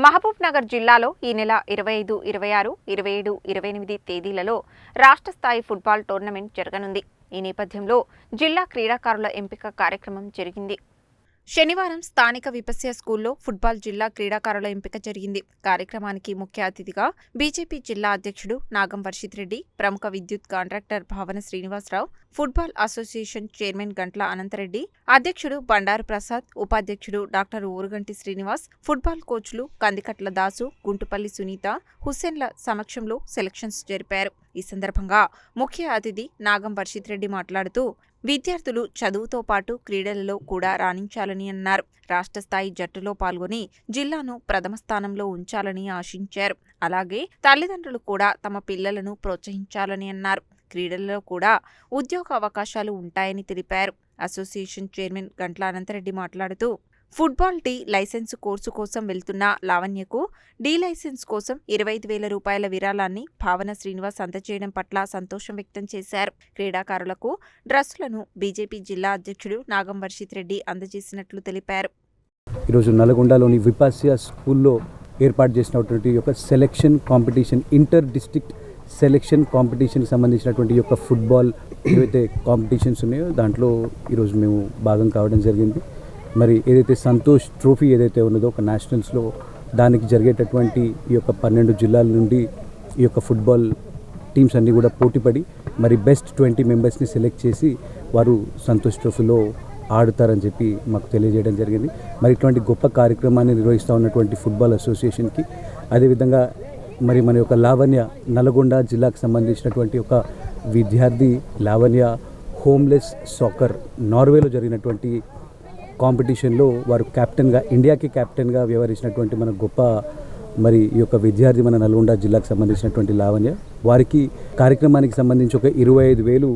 మహబూబ్ నగర్ జిల్లాలో ఈ నెల 25, 26, 27, 28 తేదీలలో రాష్ట్ర స్థాయి ఫుట్బాల్ టోర్నమెంట్ జరగనుంది. ఈ నేపథ్యంలో జిల్లా క్రీడాకారుల ఎంపిక కార్యక్రమం జరిగింది. శనివారం స్థానిక విపస్య స్కూల్లో ఫుట్బాల్ జిల్లా క్రీడాకారుల ఎంపిక జరిగింది. కార్యక్రమానికి ముఖ్య అతిథిగా బీజేపీ జిల్లా అధ్యక్షుడు నాగం వర్షిత్ రెడ్డి, ప్రముఖ విద్యుత్ కాంట్రాక్టర్ భావన శ్రీనివాసరావు, ఫుట్బాల్ అసోసియేషన్ చైర్మన్ గంట్ల అనంతరెడ్డి, అధ్యక్షుడు బండారు ప్రసాద్, ఉపాధ్యక్షుడు డాక్టర్ ఊరుగంటి శ్రీనివాస్, ఫుట్బాల్ కోచ్లు కందికట్ల దాసు, గుంటుపల్లి సునీత, హుస్సేన్ల సమక్షంలో సెలక్షన్స్ జరిపారు. ఈ సందర్భంగా ముఖ్య అతిథి నాగం వర్షిత్ రెడ్డి మాట్లాడుతూ విద్యార్థులు చదువుతో పాటు క్రీడలలో కూడా రాణించాలని అన్నారు. రాష్ట్ర స్థాయి జట్టులో పాల్గొని జిల్లాను ప్రథమ స్థానంలో ఉంచాలని ఆశించారు. అలాగే తల్లిదండ్రులు కూడా తమ పిల్లలను ప్రోత్సహించాలని అన్నారు. క్రీడలలో కూడా ఉద్యోగ అవకాశాలు ఉంటాయని తెలిపారు. అసోసియేషన్ చైర్మన్ గంట్ల అనంతరెడ్డి మాట్లాడుతూ ఫుట్బాల్ డి లైసెన్స్ కోర్సు కోసం వెళ్తున్న లావణ్యకు డి లైసెన్స్ కోసం 25,000 రూపాయల విరాళాన్ని భావన శ్రీనివాస్ అందజేయడం పట్ల సంతోషం వ్యక్తం చేశారు. క్రీడాకారులకు డ్రెస్సులను బీజేపీ జిల్లా అధ్యక్షుడు నాగం వర్షిత్ రెడ్డి అందజేసినట్లు తెలిపారు. ఈరోజు నల్గొండలోని విపాస్య స్కూల్లో ఏర్పాటు చేసినటువంటి యొక్క selection competition, inter district selection కాంపిటీషన్కి సంబంధించినటువంటి యొక్క ఫుట్బాల్ ఏవైతే కాంపిటీషన్స్ ఉన్నాయో దాంట్లో ఈరోజు మేము భాగం కావడం జరిగింది. మరి ఏదైతే సంతోష్ ట్రోఫీ ఏదైతే ఉన్నదో ఒక నేషనల్స్లో దానికి జరిగేటటువంటి ఈ యొక్క 12 జిల్లాల నుండి ఈ యొక్క ఫుట్బాల్ టీమ్స్ అన్నీ కూడా పోటీపడి మరి బెస్ట్ 20 మెంబర్స్ని సెలెక్ట్ చేసి వారు సంతోష్ ట్రోఫీలో ఆడుతారని చెప్పి మాకు తెలియజేయడం జరిగింది. మరి ఇటువంటి గొప్ప కార్యక్రమాన్ని నిర్వహిస్తూ ఉన్నటువంటి ఫుట్బాల్ అసోసియేషన్కి, అదేవిధంగా మరి మన యొక్క లావణ్య నల్గొండ జిల్లాకు సంబంధించినటువంటి ఒక విద్యార్థి లావణ్య హోమ్లెస్ సాకర్ నార్వేలో జరిగినటువంటి కాంపిటీషన్లో వారు కెప్టెన్గా, ఇండియాకి కెప్టెన్గా వ్యవహరించినటువంటి మన గొప్ప మరి ఈ యొక్క విద్యార్థి మన నల్గొండ జిల్లాకు సంబంధించినటువంటి లావణ్య, వారికి కార్యక్రమానికి సంబంధించి ఒక 25,000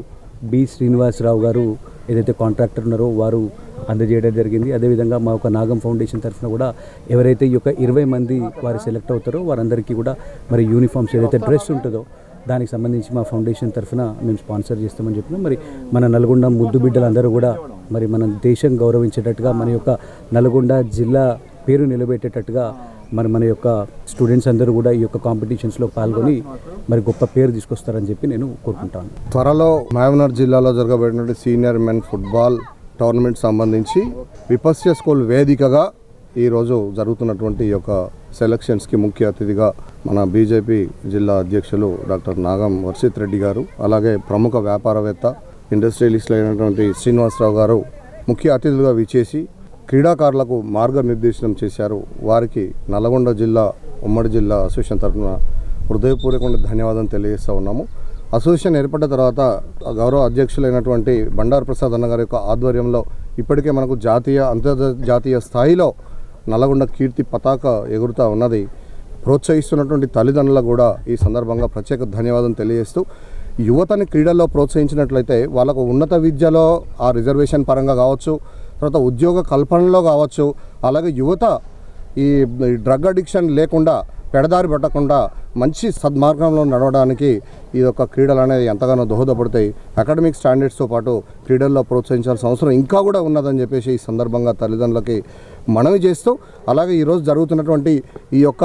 బి శ్రీనివాసరావు గారు ఏదైతే కాంట్రాక్టర్ ఉన్నారో వారు అందజేయడం జరిగింది. అదేవిధంగా మా యొక్క నాగం ఫౌండేషన్ తరఫున కూడా ఎవరైతే ఈ యొక్క 20 మంది వారు సెలెక్ట్ అవుతారో వారందరికీ కూడా మరి యూనిఫామ్స్ ఏదైతే డ్రెస్ ఉంటుందో దానికి సంబంధించి మా ఫౌండేషన్ తరఫున మేము స్పాన్సర్ చేస్తామని చెప్పినాం. మరి మన నల్గొండ ముద్దు బిడ్డలందరూ కూడా మరి మన దేశం గౌరవించేటట్టుగా, మన యొక్క నల్గొండ జిల్లా పేరు నిలబెట్టేటట్టుగా మన యొక్క స్టూడెంట్స్ అందరూ కూడా ఈ యొక్క కాంపిటీషన్స్లో పాల్గొని మరి గొప్ప పేరు తీసుకొస్తారని చెప్పి నేను కోరుకుంటాను. త్వరలో మహబూబ్నగర్ జిల్లాలో జరగబడినటువంటి సీనియర్ మెన్ ఫుట్బాల్ టోర్నమెంట్ సంబంధించి విపస్య స్కూల్ వేదికగా ఈరోజు జరుగుతున్నటువంటి ఈ యొక్క సెలక్షన్స్కి ముఖ్య అతిథిగా మన బీజేపీ జిల్లా అధ్యక్షులు డాక్టర్ నాగం వర్షిత్ రెడ్డి గారు, అలాగే ప్రముఖ వ్యాపారవేత్త ఇండస్ట్రియలిస్ట్ అయినటువంటి శ్రీనివాసరావు గారు ముఖ్య అతిథులుగా విచ్చేసి క్రీడాకారులకు మార్గనిర్దేశనం చేశారు. వారికి నల్గొండ జిల్లా ఉమ్మడి జిల్లా అసోసియేషన్ తరఫున హృదయపూర్వకంగా ధన్యవాదాలు తెలియజేస్తూ ఉన్నాము. అసోసియేషన్ ఏర్పడిన తర్వాత గౌరవ అధ్యక్షులైనటువంటి బండారు ప్రసాద్ అన్న గారి యొక్క ఆధ్వర్యంలో ఇప్పటికే మనకు జాతీయ, అంతర్జాతీయ స్థాయిలో నల్గొండ కీర్తి పతాక ఎగురుతూ ఉన్నది. ప్రోత్సహిస్తున్నటువంటి తల్లిదండ్రులకు కూడా ఈ సందర్భంగా ప్రత్యేక ధన్యవాదం తెలియజేస్తూ, యువతని క్రీడల్లో ప్రోత్సహించినట్లయితే వాళ్ళకు ఉన్నత విద్యలో ఆ రిజర్వేషన్ పరంగా కావచ్చు, తర్వాత ఉద్యోగ కల్పనలో కావచ్చు, అలాగే యువత ఈ డ్రగ్ అడిక్షన్ లేకుండా, పెడదారి పట్టకుండా మంచి సద్మార్గంలో నడవడానికి ఈ యొక్క క్రీడలు అనేది ఎంతగానో దోహదపడతాయి. అకాడమిక్ స్టాండర్డ్స్తో పాటు క్రీడల్లో ప్రోత్సహించాల్సిన అవసరం ఇంకా కూడా ఉన్నదని చెప్పేసి ఈ సందర్భంగా తల్లిదండ్రులకి మనవి చేస్తూ, అలాగే ఈరోజు జరుగుతున్నటువంటి ఈ యొక్క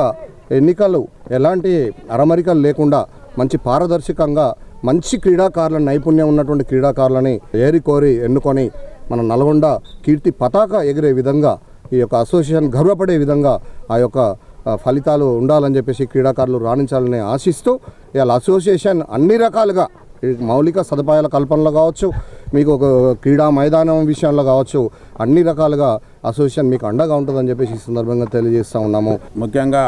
ఎన్నికలు ఎలాంటి అరమరికలు లేకుండా మంచి పారదర్శకంగా మంచి క్రీడాకారుల నైపుణ్యం ఉన్నటువంటి క్రీడాకారులని ఏరికోరి ఎన్నుకొని మన నల్గొండ కీర్తి పతాక ఎగిరే విధంగా, ఈ యొక్క అసోసియేషన్ గర్వపడే విధంగా ఆ యొక్క ఫలితాలు ఉండాలని చెప్పేసి క్రీడాకారులు రాణించాలని ఆశిస్తూ, ఇవాళ అసోసియేషన్ అన్ని రకాలుగా మౌలిక సదుపాయాల కల్పనలో కావచ్చు, మీకు ఒక క్రీడా మైదానం విషయంలో కావచ్చు, అన్ని రకాలుగా అసోసియేషన్ మీకు అండగా ఉంటుందని చెప్పేసి ఈ సందర్భంగా తెలియజేస్తూ ఉన్నాము. ముఖ్యంగా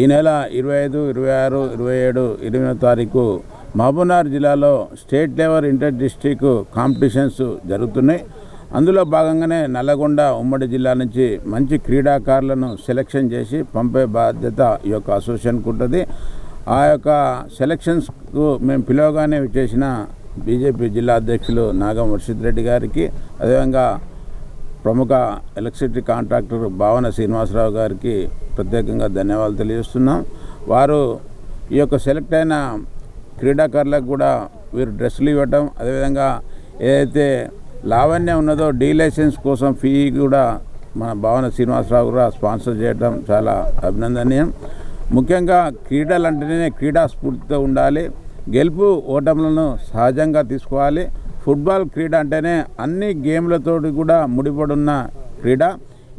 ఈ నెల 25, 26, 27, 28 తారీఖు మహబూబ్నగర్ జిల్లాలో state level inter district competitions జరుగుతున్నాయి. అందులో భాగంగానే నల్లగొండ ఉమ్మడి జిల్లా నుంచి మంచి క్రీడాకారులను సెలెక్షన్ చేసి పంపే బాధ్యత ఈ యొక్క అసోసియేషన్కు ఉంటుంది. ఆ యొక్క సెలక్షన్స్కు మేము పిలవగానే చేసిన బీజేపీ జిల్లా అధ్యక్షులు నాగం వర్షిత్ రెడ్డి గారికి, అదేవిధంగా ప్రముఖ ఎలక్ట్రిసిటీ కాంట్రాక్టర్ భావన శ్రీనివాసరావు గారికి ప్రత్యేకంగా ధన్యవాదాలు తెలియజేస్తున్నాం. వారు ఈ యొక్క సెలెక్ట్ అయిన క్రీడాకారులకు కూడా వీరు డ్రెస్సులు ఇవ్వటం, అదేవిధంగా ఏదైతే లావణ్య ఉన్నదో డీ లైసెన్స్ కోసం ఫీ కూడా మన భావన శ్రీనివాసరావు కూడా స్పాన్సర్ చేయడం చాలా అభినందనీయం. ముఖ్యంగా క్రీడలు అంటేనే క్రీడా స్ఫూర్తితో ఉండాలి. గెలుపు ఓటములను సహజంగా తీసుకోవాలి. ఫుట్బాల్ క్రీడ అంటేనే అన్ని గేమ్లతో కూడా ముడిపడున్న క్రీడ.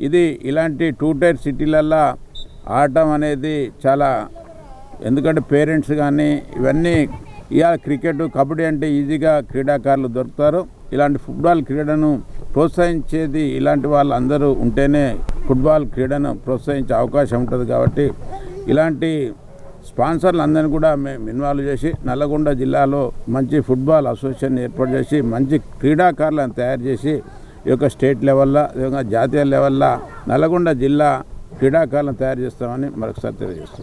ఇది ఇలాంటి 2 టైర్ సిటీలల్లో ఆడటం అనేది చాలా, ఎందుకంటే పేరెంట్స్ కానీ ఇవన్నీ ఇవాళ క్రికెట్ కబడ్డీ అంటే ఈజీగా క్రీడాకారులు దొరుకుతారు. ఇలాంటి ఫుట్బాల్ క్రీడను ప్రోత్సహించేది ఇలాంటి వాళ్ళు అందరూ ఉంటేనే ఫుట్బాల్ క్రీడను ప్రోత్సహించే అవకాశం ఉంటుంది. కాబట్టి ఇలాంటి స్పాన్సర్లు అందరినీ కూడా మేము ఇన్వాల్వ్ చేసి నల్లగొండ జిల్లాలో మంచి ఫుట్బాల్ అసోసియేషన్ ఏర్పాటు చేసి మంచి క్రీడాకారులను తయారు చేసి ఈ యొక్క స్టేట్ లెవెల్లో జాతీయ లెవెల్లో నల్లగొండ జిల్లా క్రీడాకారులను తయారు చేస్తామని మరొకసారి తెలియజేస్తున్నాం.